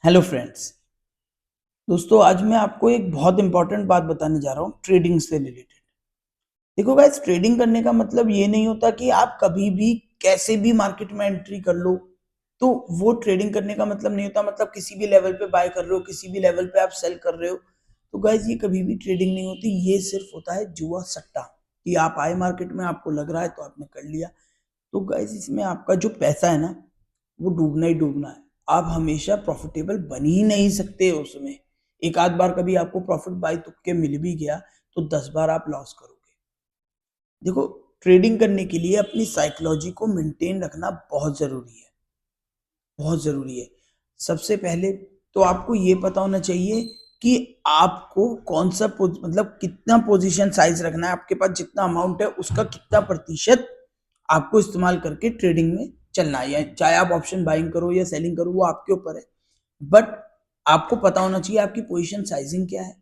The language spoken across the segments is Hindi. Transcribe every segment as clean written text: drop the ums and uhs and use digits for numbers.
Hello friends. दोस्तों, आज मैं आपको एक बहुत इंपॉर्टेंट बात बताने जा रहा हूँ ट्रेडिंग से रिलेटेड। देखो गाइस, ट्रेडिंग करने का मतलब ये नहीं होता कि आप कभी भी कैसे भी मार्केट में एंट्री कर लो। तो वो ट्रेडिंग करने का मतलब नहीं होता। मतलब किसी भी लेवल पे बाय कर रहे हो, किसी भी लेवल पे आप सेल कर रहे हो, तो गाइस ये कभी भी ट्रेडिंग नहीं होती। ये सिर्फ होता है जुआ सट्टा, कि आप आए मार्केट में, आपको लग रहा है तो आपने कर लिया। तो गाइस इसमें आपका जो पैसा है ना, वो डूबना ही डूबना है। आप हमेशा प्रॉफिटेबल बन ही नहीं सकते उसमें। एक आध बार कभी आपको प्रॉफिट बाय तुक्के मिल भी गया तो 10 बार आप लॉस करोगे। देखो, ट्रेडिंग करने के लिए अपनी साइकोलॉजी को मेंटेन रखना बहुत जरूरी है, बहुत जरूरी है। सबसे पहले तो आपको ये पता होना चाहिए कि आपको कौन सा मतलब कितना पोजीशन साइज रखना है। आपके पास जितना अमाउंट है उसका कितना प्रतिशत आपको इस्तेमाल करके ट्रेडिंग में चलना है। या चाहे आप ऑप्शन बाइंग करो या सेलिंग करो, वो आपके ऊपर है। बट आपको पता होना चाहिए आपकी पोजीशन साइजिंग क्या है।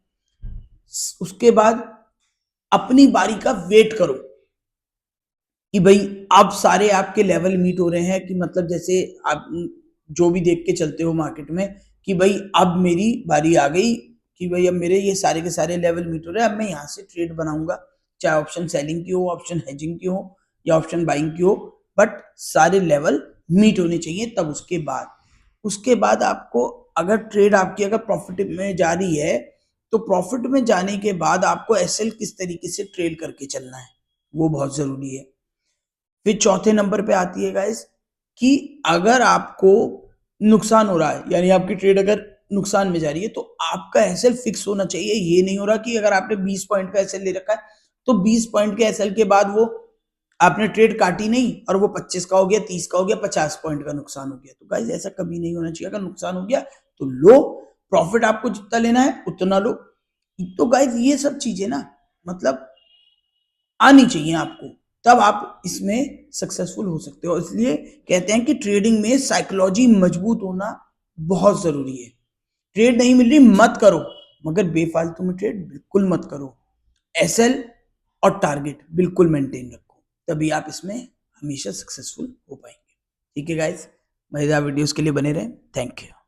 उसके बाद अपनी बारी का वेट करो कि भाई अब सारे आपके लेवल मीट हो रहे हैं। कि मतलब जैसे आप जो भी देख के चलते हो मार्केट में कि भाई अब मेरी बारी आ गई, कि भाई अब मेरे ये सारे के सारे लेवल मीट हो रहे हैं, अब मैं यहाँ से ट्रेड बनाऊंगा। चाहे ऑप्शन सेलिंग की हो, ऑप्शन हेजिंग की हो या ऑप्शन बाइंग की हो, बट सारे लेवल मीट होने चाहिए। तब उसके बाद आपको, अगर ट्रेड आपकी अगर प्रॉफिट में जा रही है, तो प्रॉफिट में जाने के बाद आपको एसएल किस तरीके से ट्रेड करके चलना है, वो बहुत जरूरी है। फिर चौथे नंबर पे आती है गाइस कि अगर आपको नुकसान हो रहा है, यानी आपकी ट्रेड अगर नुकसान में जा रही है, तो आपका एसएल फिक्स होना चाहिए। ये नहीं हो रहा कि अगर आपने 20 पॉइंट का एसएल ले रखा है तो 20 पॉइंट के एसएल के बाद वो आपने ट्रेड काटी नहीं और वो 25 का हो गया, 30 का हो गया, 50 पॉइंट का नुकसान हो गया। तो गाइस ऐसा कभी नहीं होना चाहिए। अगर नुकसान हो गया तो लो, प्रॉफिट आपको जितना लेना है उतना लो। तो गाइस ये सब चीजें ना, मतलब आनी चाहिए आपको, तब आप इसमें सक्सेसफुल हो सकते हो। इसलिए कहते हैं कि ट्रेडिंग में साइकोलॉजी मजबूत होना बहुत जरूरी है। ट्रेड नहीं मिल रही मत करो, मगर बेफालतू में ट्रेड बिल्कुल मत करो। एसएल और टारगेट बिल्कुल मेंटेन रखो, तभी आप इसमें हमेशा सक्सेसफुल हो पाएंगे। ठीक है गाइस, मजेदार वीडियोस के लिए बने रहें। Thank you.